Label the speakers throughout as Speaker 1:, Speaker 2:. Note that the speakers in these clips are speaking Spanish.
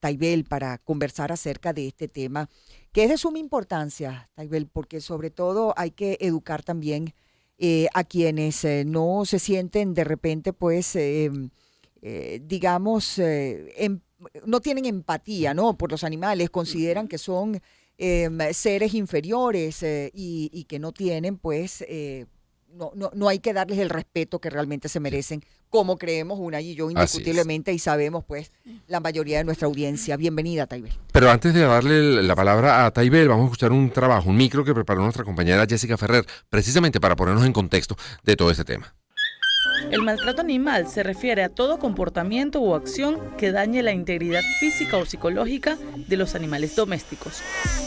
Speaker 1: Taibel, para conversar acerca de este tema, que es de suma importancia, Taibel, porque sobre todo hay que educar también a quienes no se sienten de repente, pues, digamos, no tienen empatía, ¿no? Por los animales, consideran que son seres inferiores y que no tienen, pues, no hay que darles el respeto que realmente se merecen, como creemos una y yo
Speaker 2: Así es.
Speaker 1: indiscutiblemente, y sabemos, pues, la mayoría de nuestra audiencia. Bienvenida, Taibel.
Speaker 2: Pero antes de darle la palabra a Taibel, vamos a escuchar un trabajo, un micro que preparó nuestra compañera Jessica Ferrer, precisamente para ponernos en contexto de todo este tema.
Speaker 3: El maltrato animal se refiere a todo comportamiento o acción que dañe la integridad física o psicológica de los animales domésticos.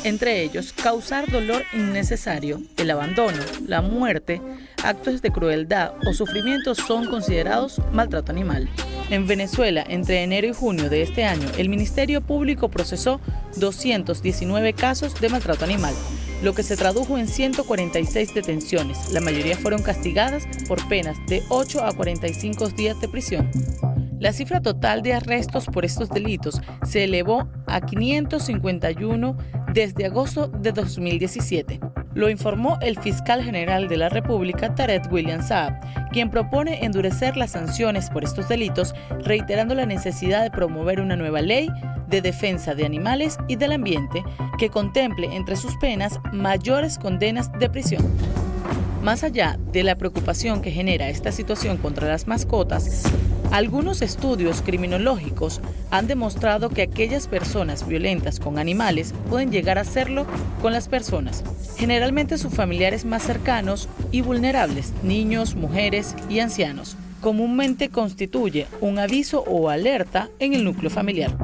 Speaker 3: Entre ellos, causar dolor innecesario, el abandono, la muerte, actos de crueldad o sufrimiento son considerados maltrato animal. En Venezuela, entre enero y junio de este año, el Ministerio Público procesó 219 casos de maltrato animal, lo que se tradujo en 146 detenciones. La mayoría fueron castigadas por penas de 8 a 45 días de prisión. La cifra total de arrestos por estos delitos se elevó a 551 desde agosto de 2017. Lo informó el fiscal general de la República, Tarek William Saab, quien propone endurecer las sanciones por estos delitos, reiterando la necesidad de promover una nueva ley de defensa de animales y del ambiente que contemple entre sus penas mayores condenas de prisión. Más allá de la preocupación que genera esta situación contra las mascotas, algunos estudios criminológicos han demostrado que aquellas personas violentas con animales pueden llegar a hacerlo con las personas, generalmente sus familiares más cercanos y vulnerables, niños, mujeres y ancianos. Comúnmente constituye un aviso o alerta en el núcleo familiar.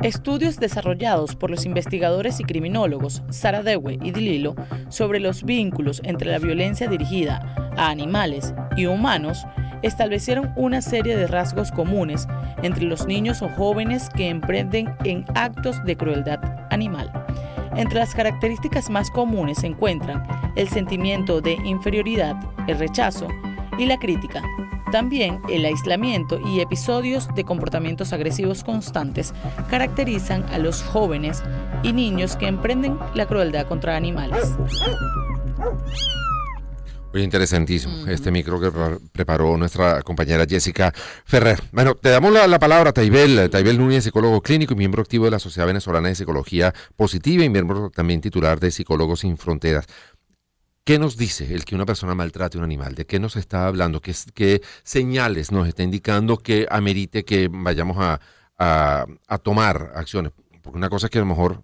Speaker 3: Estudios desarrollados por los investigadores y criminólogos Sara Dewey y Dililo sobre los vínculos entre la violencia dirigida a animales y humanos establecieron una serie de rasgos comunes entre los niños o jóvenes que emprenden en actos de crueldad animal. Entre las características más comunes se encuentran el sentimiento de inferioridad, el rechazo y la crítica. También el aislamiento y episodios de comportamientos agresivos constantes caracterizan a los jóvenes y niños que emprenden la crueldad contra animales.
Speaker 2: Muy interesantísimo este micro que preparó nuestra compañera Jessica Ferrer. Bueno, te damos la palabra a Taibel Núñez, psicólogo clínico y miembro activo de la Sociedad Venezolana de Psicología Positiva y miembro también titular de Psicólogos Sin Fronteras. ¿Qué nos dice el que una persona maltrate a un animal? ¿De qué nos está hablando? ¿Qué señales nos está indicando que amerite que vayamos a tomar acciones? Porque una cosa es que a lo mejor,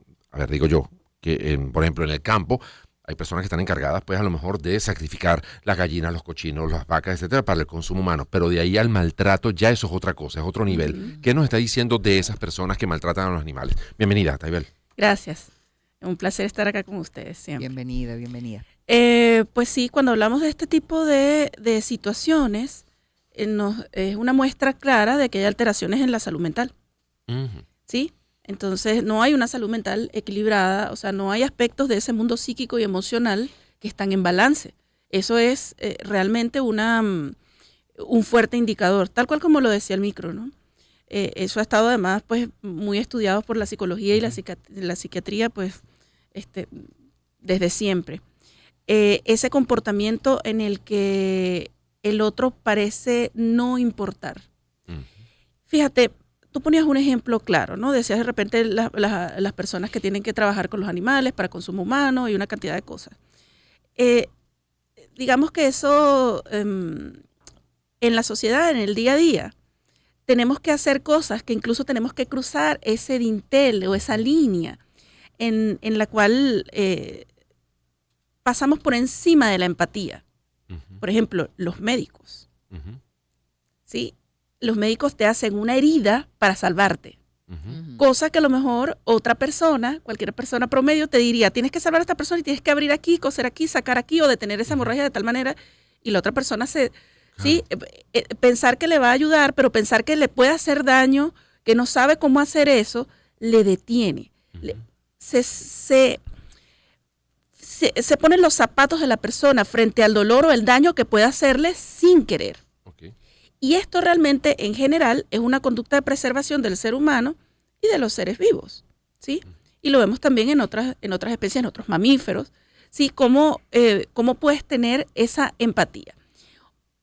Speaker 2: digo yo, que por ejemplo en el campo hay personas que están encargadas pues a lo mejor de sacrificar las gallinas, los cochinos, las vacas, etcétera, para el consumo humano. Pero de ahí al maltrato ya eso es otra cosa, es otro nivel. ¿Qué nos está diciendo de esas personas que maltratan a los animales? Bienvenida, Taibel.
Speaker 4: Gracias. Un placer estar acá con ustedes siempre.
Speaker 1: Bienvenida.
Speaker 4: Pues sí, cuando hablamos de este tipo de situaciones, es una muestra clara de que hay alteraciones en la salud mental. ¿Sí? Entonces, no hay una salud mental equilibrada, o sea, no hay aspectos de ese mundo psíquico y emocional que están en balance. Eso es realmente un fuerte indicador, tal cual como lo decía el micro, ¿no? Eso ha estado además pues muy estudiado por la psicología y la psiquiatría pues desde siempre. Ese comportamiento en el que el otro parece no importar. Fíjate, tú ponías un ejemplo claro, ¿no? Decías de repente las personas que tienen que trabajar con los animales para consumo humano y una cantidad de cosas. Digamos que eso en la sociedad, en el día a día, tenemos que hacer cosas que incluso tenemos que cruzar ese dintel o esa línea en la cual pasamos por encima de la empatía. Por ejemplo, los médicos. ¿Sí? Los médicos te hacen una herida para salvarte. Cosa que a lo mejor otra persona, cualquier persona promedio, te diría, tienes que salvar a esta persona y tienes que abrir aquí, coser aquí, sacar aquí o detener esa hemorragia de tal manera. Y la otra persona ¿sí? Pensar que le va a ayudar, pero pensar que le puede hacer daño, que no sabe cómo hacer eso, le detiene. Se ponen los zapatos de la persona frente al dolor o el daño que puede hacerle sin querer. Y esto realmente, en general, es una conducta de preservación del ser humano y de los seres vivos, ¿sí? Y lo vemos también en otras especies, en otros mamíferos, ¿sí? Cómo puedes tener esa empatía.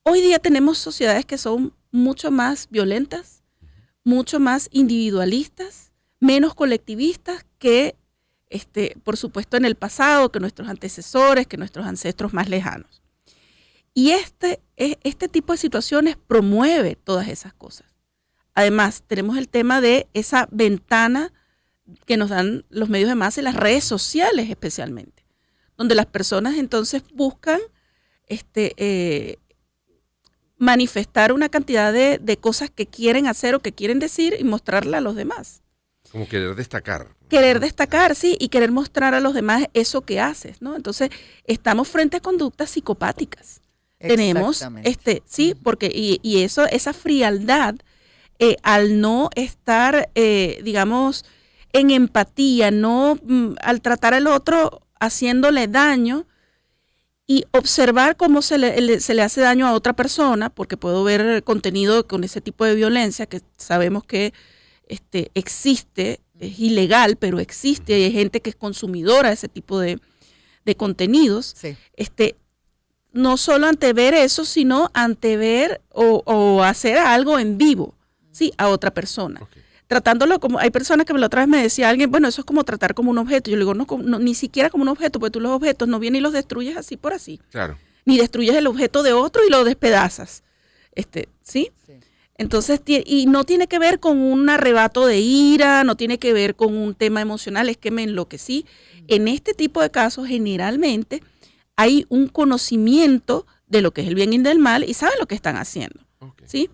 Speaker 4: Hoy día tenemos sociedades que son mucho más violentas, mucho más individualistas, menos colectivistas que, por supuesto, en el pasado, que nuestros antecesores, que nuestros ancestros más lejanos. Y este tipo de situaciones promueve todas esas cosas. Además, tenemos el tema de esa ventana que nos dan los medios de masa y las redes sociales especialmente, donde las personas entonces buscan manifestar una cantidad de cosas que quieren hacer o que quieren decir y mostrarla a los demás.
Speaker 2: Como querer destacar.
Speaker 4: Querer destacar, sí, y querer mostrar a los demás eso que haces, ¿no? Entonces, estamos frente a conductas psicopáticas. Tenemos, sí, porque y eso, esa frialdad, al no estar, digamos, en empatía, no al tratar al otro haciéndole daño y observar cómo se le hace daño a otra persona, porque puedo ver contenido con ese tipo de violencia que sabemos que existe, es ilegal, pero existe, y hay gente que es consumidora de ese tipo de contenidos. Sí. No solo antever eso, sino antever o hacer algo en vivo, ¿sí? A otra persona. Okay. Tratándolo como, hay personas que la otra vez me decía alguien, bueno, eso es como tratar como un objeto. Yo le digo, no, ni siquiera como un objeto, porque tú los objetos no vienes y los destruyes así por así. Claro. Ni destruyes el objeto de otro y lo despedazas. ¿Sí? Sí. Entonces, y no tiene que ver con un arrebato de ira, no tiene que ver con un tema emocional, es que me enloquecí. En este tipo de casos, generalmente, hay un conocimiento de lo que es el bien y del mal y saben lo que están haciendo. Okay. ¿Sí?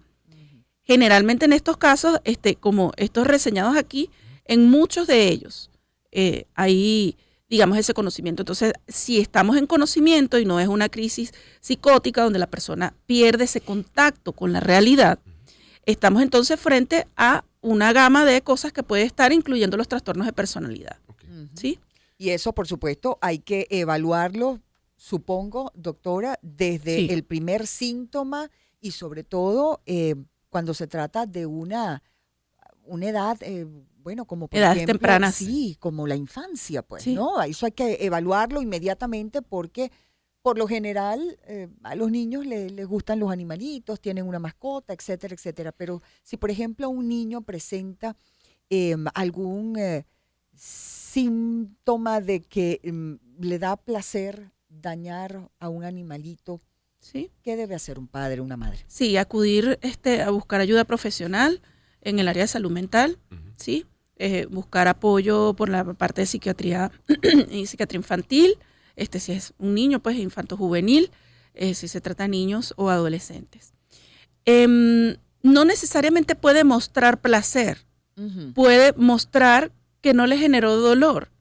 Speaker 4: Generalmente en estos casos, como estos reseñados aquí, en muchos de ellos hay, digamos, ese conocimiento. Entonces, si estamos en conocimiento y no es una crisis psicótica donde la persona pierde ese contacto con la realidad, estamos entonces frente a una gama de cosas que puede estar incluyendo los trastornos de personalidad. Okay. ¿Sí?
Speaker 1: Y eso, por supuesto, hay que evaluarlo, supongo, doctora, desde el primer síntoma y sobre todo cuando se trata de una edad, como por
Speaker 4: edades
Speaker 1: ejemplo,
Speaker 4: tempranas.
Speaker 1: Sí, como la infancia, pues, sí. ¿No? Eso hay que evaluarlo inmediatamente porque por lo general a los niños les gustan los animalitos, tienen una mascota, etcétera, etcétera. Pero si, por ejemplo, un niño presenta algún síntoma de que le da placer dañar a un animalito, ¿sí? ¿Qué debe hacer un padre, una madre?
Speaker 4: Sí, acudir a buscar ayuda profesional en el área de salud mental, ¿sí? Buscar apoyo por la parte de psiquiatría y psiquiatría infantil, si es un niño, pues infanto-juvenil, si se trata de niños o adolescentes. No necesariamente puede mostrar placer, puede mostrar que no le generó dolor.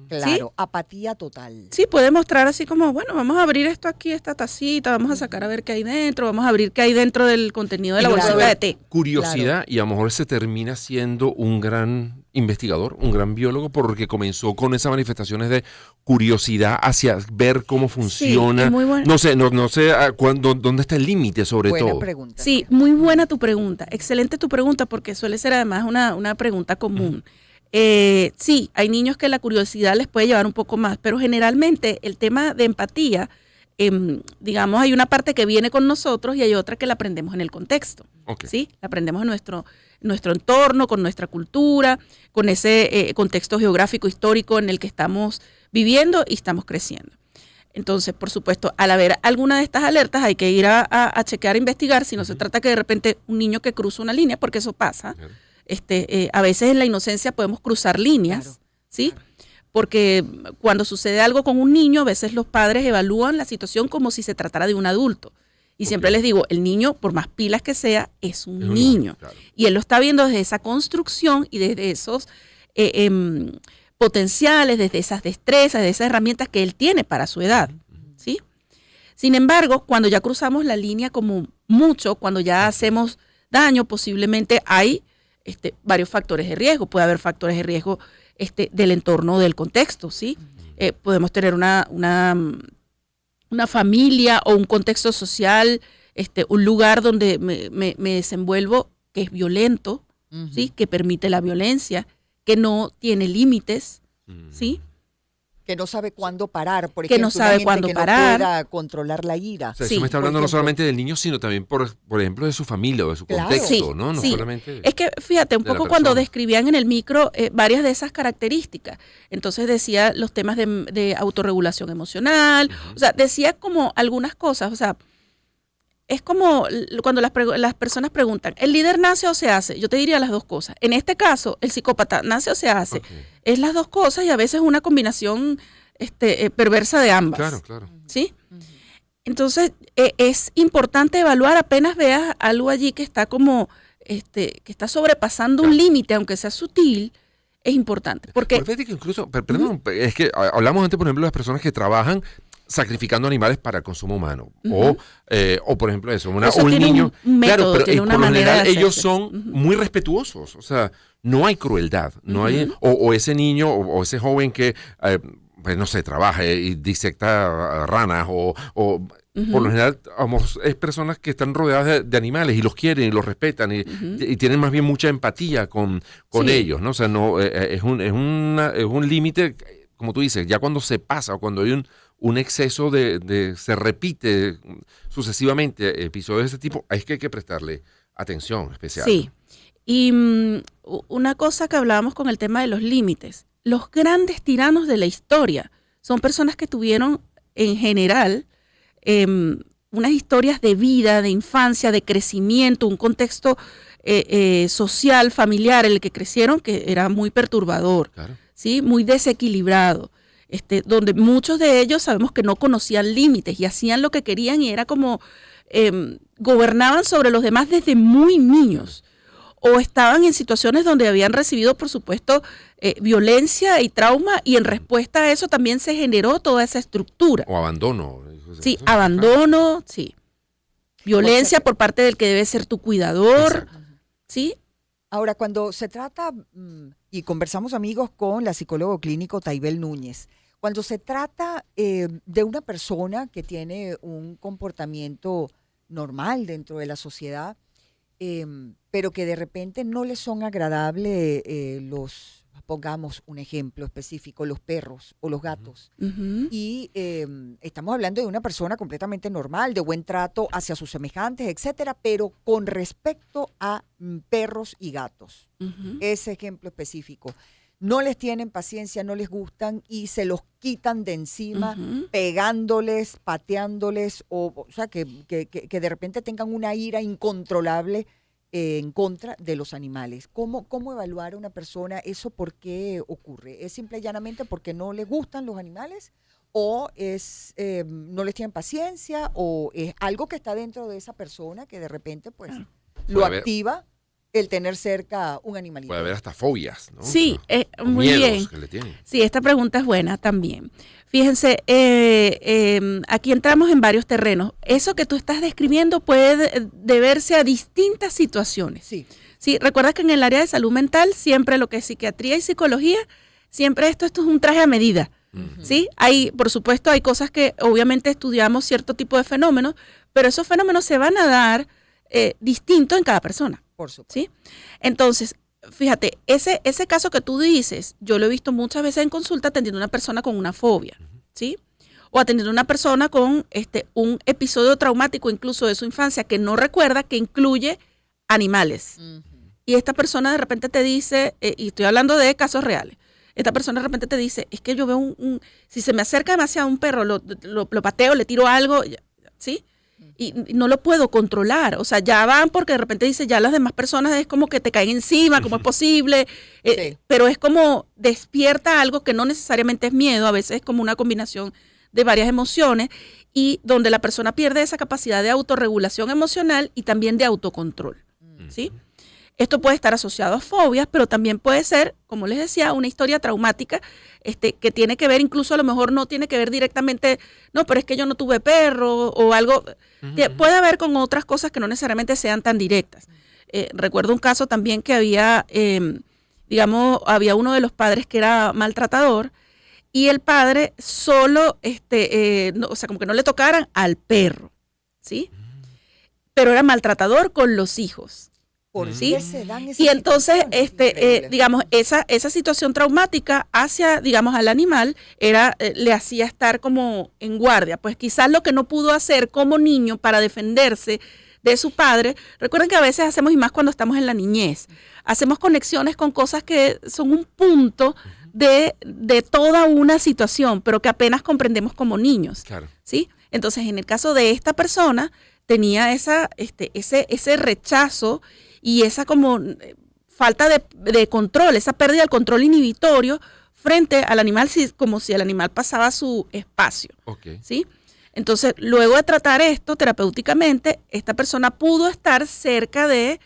Speaker 1: Claro,
Speaker 4: ¿sí?
Speaker 1: Apatía total.
Speaker 4: Sí, puede mostrar así como, bueno, vamos a abrir esto aquí, esta tacita, vamos a sacar a ver qué hay dentro, vamos a abrir qué hay dentro del contenido de la bolsita de té.
Speaker 2: Curiosidad, claro. Y a lo mejor se termina siendo un gran investigador, un gran biólogo, porque comenzó con esas manifestaciones de curiosidad hacia ver cómo funciona.
Speaker 4: Sí, muy bueno.
Speaker 2: No sé dónde está el límite sobre
Speaker 1: buena
Speaker 2: todo.
Speaker 1: Pregunta.
Speaker 4: Sí, muy buena tu pregunta, excelente tu pregunta, porque suele ser además una pregunta común. Sí, hay niños que la curiosidad les puede llevar un poco más, pero generalmente el tema de empatía, digamos, hay una parte que viene con nosotros y hay otra que la aprendemos en el contexto. Okay. ¿Sí? La aprendemos en nuestro entorno, con nuestra cultura, con ese contexto geográfico, histórico en el que estamos viviendo y estamos creciendo. Entonces, por supuesto, al haber alguna de estas alertas hay que ir a chequear, a investigar, si no se trata que de repente un niño que cruza una línea, porque eso pasa. A veces en la inocencia podemos cruzar líneas, claro, ¿sí? Claro. Porque cuando sucede algo con un niño, a veces los padres evalúan la situación como si se tratara de un adulto. Y siempre les digo, el niño, por más pilas que sea, es un niño. Claro. Y él lo está viendo desde esa construcción y desde esos potenciales, desde esas destrezas, de esas herramientas que él tiene para su edad, ¿sí? Sin embargo, cuando ya cruzamos la línea como mucho, cuando ya hacemos daño, posiblemente hay varios factores de riesgo. Puede haber factores de riesgo del entorno, del contexto, ¿sí? Podemos tener una familia o un contexto social, un lugar donde me desenvuelvo que es violento, ¿sí? Que permite la violencia, que no tiene límites, ¿sí?
Speaker 1: Que no sabe cuándo parar, por
Speaker 4: que
Speaker 1: ejemplo,
Speaker 4: no sabe cuándo parar.
Speaker 1: No pueda controlar la ira.
Speaker 2: O sea,
Speaker 4: Sí,
Speaker 2: eso me está hablando no solamente del niño, sino también, por ejemplo, de su familia o de su contexto,
Speaker 4: sí,
Speaker 2: ¿no? No
Speaker 4: sí.
Speaker 2: solamente
Speaker 4: Es que, fíjate, un
Speaker 2: de la
Speaker 4: poco cuando
Speaker 2: persona.
Speaker 4: describían en el micro varias de esas características. Entonces decía los temas de autorregulación emocional, o sea, decía como algunas cosas, o sea, es como cuando las personas preguntan, ¿el líder nace o se hace? Yo te diría las dos cosas. En este caso, el psicópata nace o se hace.
Speaker 2: Okay.
Speaker 4: Es las dos cosas y a veces una combinación perversa de ambas.
Speaker 2: Claro, claro.
Speaker 4: ¿Sí? Entonces, es importante evaluar apenas veas algo allí que está como, que está sobrepasando un límite, aunque sea sutil, es importante. Porque
Speaker 2: Fíjate que incluso, perdón, es que hablamos antes, por ejemplo, de las personas que trabajan sacrificando animales para consumo humano. O por ejemplo, eso un
Speaker 4: tiene
Speaker 2: niño.
Speaker 4: un método,
Speaker 2: claro, pero
Speaker 4: tiene una
Speaker 2: por lo
Speaker 4: manera
Speaker 2: general
Speaker 4: de hacerse.
Speaker 2: ellos son muy respetuosos. O sea, no hay crueldad. No hay, o ese niño o ese joven que, pues no sé, trabaja y disecta ranas o por lo general es personas que están rodeadas de animales y los quieren y los respetan y tienen más bien mucha empatía con
Speaker 4: Sí.
Speaker 2: ellos, ¿no? O sea, no es un límite, como tú dices, ya cuando se pasa o cuando hay un exceso se repite sucesivamente episodios de ese tipo, es que hay que prestarle atención especial.
Speaker 4: sí. Y una cosa que hablábamos con el tema de los límites, los grandes tiranos de la historia son personas que tuvieron en general unas historias de vida, de infancia, de crecimiento, un contexto social, familiar en el que crecieron que era muy perturbador,
Speaker 2: Claro.
Speaker 4: ¿sí? Muy desequilibrado, donde muchos de ellos sabemos que no conocían límites y hacían lo que querían y era como gobernaban sobre los demás desde muy niños. O estaban en situaciones donde habían recibido, por supuesto, violencia y trauma, y en respuesta a eso también se generó toda esa estructura.
Speaker 2: O abandono.
Speaker 4: Sí, abandono, sí. Violencia por parte del que debe ser tu cuidador,
Speaker 2: Exacto.
Speaker 4: ¿sí?
Speaker 1: Ahora, cuando se trata, y conversamos amigos con la psicólogo clínico Taibel Núñez, cuando se trata de una persona que tiene un comportamiento normal dentro de la sociedad, pero que de repente no les son agradables pongamos un ejemplo específico, los perros o los gatos.
Speaker 4: Uh-huh.
Speaker 1: Y estamos hablando de una persona completamente normal, de buen trato hacia sus semejantes, etcétera, pero con respecto a perros y gatos.
Speaker 4: Uh-huh.
Speaker 1: Ese ejemplo específico. No les tienen paciencia, no les gustan y se los quitan de encima, pegándoles, pateándoles, o sea, que de repente tengan una ira incontrolable en contra de los animales. ¿Cómo evaluar a una persona eso? ¿Por qué ocurre? ¿Es simple y llanamente porque no les gustan los animales? ¿O es no les tienen paciencia? ¿O es algo que está dentro de esa persona que de repente pues lo activa el tener cerca un animalito?
Speaker 2: Puede haber hasta fobias, ¿no?
Speaker 4: Sí,
Speaker 2: o
Speaker 4: muy
Speaker 2: miedos
Speaker 4: bien.
Speaker 2: que le tienen.
Speaker 4: Sí, esta pregunta es buena también. Fíjense, aquí entramos en varios terrenos. Eso que tú estás describiendo puede deberse a distintas situaciones.
Speaker 1: Sí.
Speaker 4: Sí, recuerda que en el área de salud mental, siempre lo que es psiquiatría y psicología, siempre esto es un traje a medida. ¿Sí? Por supuesto, hay cosas que obviamente estudiamos cierto tipo de fenómenos, pero esos fenómenos se van a dar distinto en cada persona.
Speaker 1: Por supuesto.
Speaker 4: ¿Sí? Entonces, fíjate, ese caso que tú dices, yo lo he visto muchas veces en consulta atendiendo a una persona con una fobia, ¿sí? O atendiendo a una persona con un episodio traumático incluso de su infancia que no recuerda, que incluye animales. Y esta persona de repente te dice, y estoy hablando de casos reales, esta persona de repente te dice, es que yo veo si se me acerca demasiado un perro, lo pateo, le tiro algo, ¿sí? Y no lo puedo controlar, o sea, ya van porque de repente dice, ya las demás personas es como que te caen encima, ¿cómo es posible?
Speaker 1: Sí.
Speaker 4: Pero es como despierta algo que no necesariamente es miedo, a veces es como una combinación de varias emociones y donde la persona pierde esa capacidad de autorregulación emocional y también de autocontrol, ¿sí? Esto puede estar asociado a fobias, pero también puede ser, como les decía, una historia traumática que tiene que ver, incluso a lo mejor no tiene que ver directamente, no, pero es que yo no tuve perro o algo. Puede haber con otras cosas que no necesariamente sean tan directas. Recuerdo un caso también que había, había uno de los padres que era maltratador y el padre solo, o sea, como que no le tocaran al perro, ¿sí? Pero era maltratador con los hijos.
Speaker 1: ¿Por
Speaker 4: ¿sí?
Speaker 1: qué se dan esas
Speaker 4: Y entonces,
Speaker 1: situaciones?
Speaker 4: digamos, esa situación traumática hacia, digamos, al animal le hacía estar como en guardia. Pues quizás lo que no pudo hacer como niño para defenderse de su padre. Recuerden que a veces hacemos, y más cuando estamos en la niñez, hacemos conexiones con cosas que son un punto de toda una situación, pero que apenas comprendemos como niños.
Speaker 2: Claro.
Speaker 4: ¿Sí? Entonces, en el caso de esta persona, tenía ese rechazo y esa como falta de control, esa pérdida del control inhibitorio frente al animal, como si el animal pasaba su espacio.
Speaker 2: Okay.
Speaker 4: ¿Sí? Entonces, luego de tratar esto terapéuticamente, esta persona pudo estar cerca de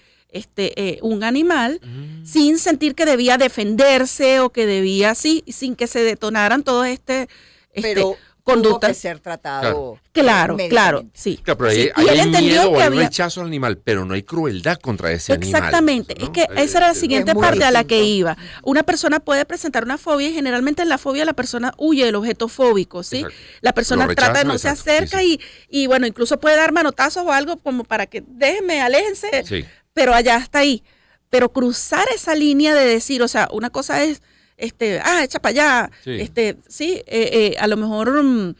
Speaker 4: un animal sin sentir que debía defenderse o que debía, sin que se detonaran todos
Speaker 1: Pero
Speaker 4: conductas.
Speaker 1: tuvo que ser tratado.
Speaker 4: Claro, sí.
Speaker 2: Claro, pero
Speaker 4: Sí.
Speaker 2: ahí
Speaker 4: Y él
Speaker 2: hay
Speaker 4: entendió
Speaker 2: miedo
Speaker 4: que
Speaker 2: o hay
Speaker 4: había...
Speaker 2: rechazo al animal, pero no hay crueldad contra ese animal.
Speaker 4: Exactamente,
Speaker 2: ¿no?
Speaker 4: es que esa era la siguiente
Speaker 1: muy
Speaker 4: parte a la que
Speaker 1: distinto.
Speaker 4: iba. Una persona puede presentar una fobia y generalmente en la fobia la persona huye del objeto fóbico, ¿sí?
Speaker 2: Exacto.
Speaker 4: La persona
Speaker 2: Lo rechaza,
Speaker 4: trata de no
Speaker 2: exacto,
Speaker 4: se acerca
Speaker 2: sí,
Speaker 4: y bueno, incluso puede dar manotazos o algo como para que déjenme, aléjense,
Speaker 2: Sí.
Speaker 4: pero allá está ahí. Pero cruzar esa línea de decir, o sea, una cosa es, echa para allá,
Speaker 2: Sí.
Speaker 4: a lo mejor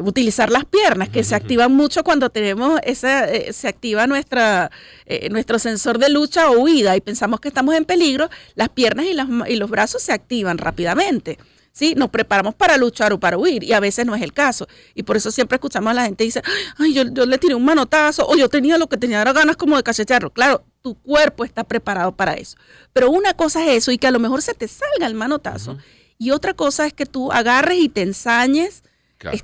Speaker 4: utilizar las piernas, que se activan mucho cuando tenemos se activa nuestro sensor de lucha o huida y pensamos que estamos en peligro, las piernas y los brazos se activan rápidamente. ¿Sí? Nos preparamos para luchar o para huir y a veces no es el caso. Y por eso siempre escuchamos a la gente dice, ay, yo le tiré un manotazo o yo tenía lo que tenía era ganas como de cachetearlo. Claro, tu cuerpo está preparado para eso. Pero una cosa es eso y que a lo mejor se te salga el manotazo. Y otra cosa es que tú agarres y te ensañes
Speaker 2: Claro.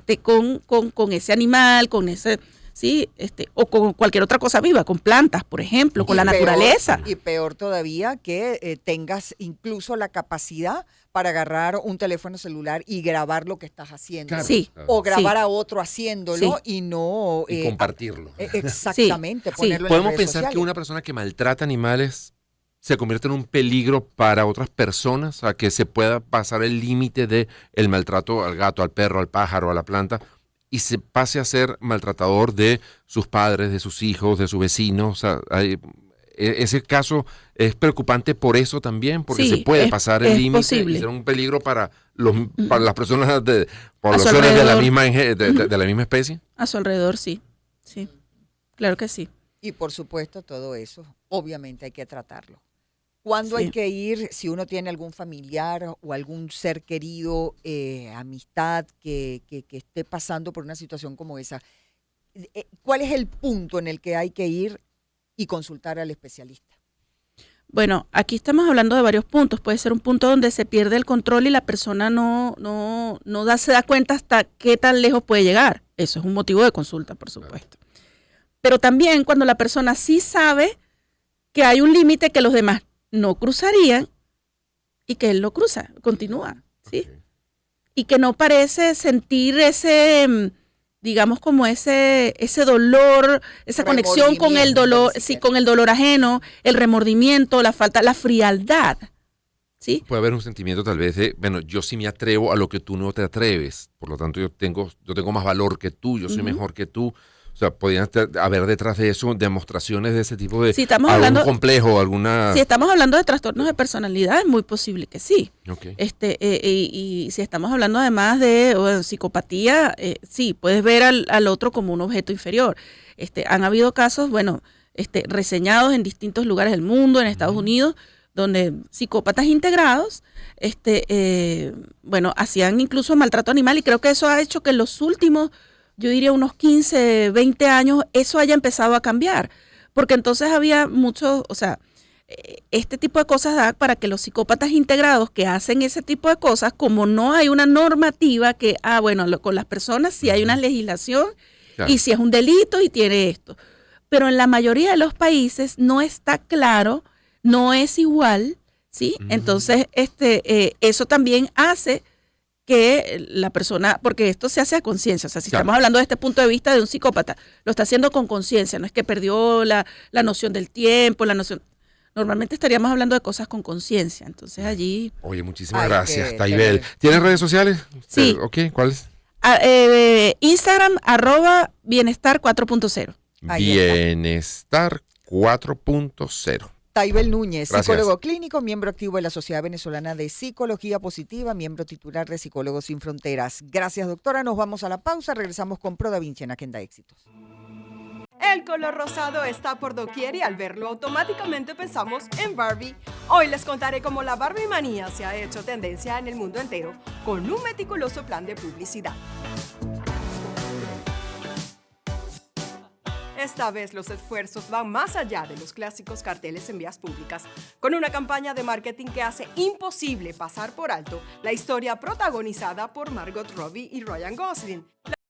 Speaker 4: con ese animal, con ese... ¿sí? O con cualquier otra cosa viva, con plantas, por ejemplo, con la naturaleza.
Speaker 1: Y peor todavía que tengas incluso la capacidad para agarrar un teléfono celular y grabar lo que estás haciendo.
Speaker 2: Claro,
Speaker 4: Sí.
Speaker 2: claro.
Speaker 1: O grabar
Speaker 4: Sí.
Speaker 1: a otro haciéndolo
Speaker 4: Sí.
Speaker 1: y no...
Speaker 2: Y compartirlo.
Speaker 1: Exactamente,
Speaker 4: Sí.
Speaker 1: ponerlo en
Speaker 2: Podemos
Speaker 1: las redes
Speaker 2: pensar que
Speaker 1: sociales.
Speaker 2: una persona que maltrata animales se convierte en un peligro para otras personas, a que se pueda pasar el límite de el maltrato al gato, al perro, al pájaro, a la planta, y se pase a ser maltratador de sus padres, de sus hijos, de sus vecinos. O sea, ese caso es preocupante por eso también, porque
Speaker 4: Sí,
Speaker 2: se puede pasar el límite y
Speaker 4: posible.
Speaker 2: ser un peligro para las personas de
Speaker 4: su
Speaker 2: poblaciones de la
Speaker 4: alrededor.
Speaker 2: misma de la misma especie.
Speaker 4: A su alrededor, sí. Sí, claro que sí.
Speaker 1: Y por supuesto todo eso, obviamente hay que tratarlo. ¿Cuándo
Speaker 4: Sí.
Speaker 1: hay que ir si uno tiene algún familiar o algún ser querido, amistad que esté pasando por una situación como esa? ¿Cuál es el punto en el que hay que ir y consultar al especialista?
Speaker 4: Bueno, aquí estamos hablando de varios puntos. Puede ser un punto donde se pierde el control y la persona se da cuenta hasta qué tan lejos puede llegar. Eso es un motivo de consulta, por supuesto. Pero también cuando la persona sí sabe que hay un límite que los demás no cruzarían y que él lo cruza, continúa, ¿sí?
Speaker 2: Okay.
Speaker 4: Y que no parece sentir digamos como ese dolor, esa conexión con el dolor, sí, con el dolor ajeno, el remordimiento, la falta, la frialdad, ¿sí?
Speaker 2: Puede haber un sentimiento tal vez de, bueno, yo sí me atrevo a lo que tú no te atreves, por lo tanto yo tengo más valor que tú, yo soy mejor que tú. O sea, podrían haber detrás de eso demostraciones de ese tipo de
Speaker 4: Sí, estamos
Speaker 2: algún
Speaker 4: hablando,
Speaker 2: complejo, alguna...
Speaker 4: si estamos hablando de trastornos de personalidad, es muy posible que sí.
Speaker 2: Okay.
Speaker 4: Y si estamos hablando además de psicopatía, sí, puedes ver al otro como un objeto inferior. Han habido casos, reseñados en distintos lugares del mundo, en Estados Unidos, donde psicópatas integrados, hacían incluso maltrato animal, y creo que eso ha hecho que en los últimos, yo diría unos 15, 20 años, eso haya empezado a cambiar. Porque entonces había muchos, este tipo de cosas da para que los psicópatas integrados que hacen ese tipo de cosas, como no hay una normativa que, con las personas sí hay una legislación,
Speaker 2: Claro.
Speaker 4: y si es un delito y tiene esto. Pero en la mayoría de los países no está claro, no es igual, ¿sí? Entonces, eso también hace que la persona, porque esto se hace a conciencia, o sea, si
Speaker 2: Claro.
Speaker 4: estamos hablando de este punto de vista de un psicópata, lo está haciendo con conciencia, no es que perdió la noción del tiempo, normalmente estaríamos hablando de cosas con conciencia, entonces allí...
Speaker 2: Oye, muchísimas
Speaker 1: Ay,
Speaker 2: gracias,
Speaker 1: qué
Speaker 2: Taibel.
Speaker 1: chévere.
Speaker 2: ¿Tienes redes sociales?
Speaker 4: Sí.
Speaker 2: Ok, ¿cuáles?
Speaker 4: Instagram, @bienestar 4.0.
Speaker 1: Ahí está.
Speaker 2: Bienestar 4.0.
Speaker 1: Taibel Núñez,
Speaker 2: Gracias.
Speaker 1: psicólogo clínico, miembro activo de la Sociedad Venezolana de Psicología Positiva, miembro titular de Psicólogos Sin Fronteras. Gracias, doctora. Nos vamos a la pausa. Regresamos con Pro Da Vinci en Agenda Éxitos.
Speaker 5: El color rosado está por doquier y al verlo automáticamente pensamos en Barbie. Hoy les contaré cómo la Barbie manía se ha hecho tendencia en el mundo entero con un meticuloso plan de publicidad. Esta vez los esfuerzos van más allá de los clásicos carteles en vías públicas, con una campaña de marketing que hace imposible pasar por alto la historia protagonizada por Margot Robbie y Ryan Gosling.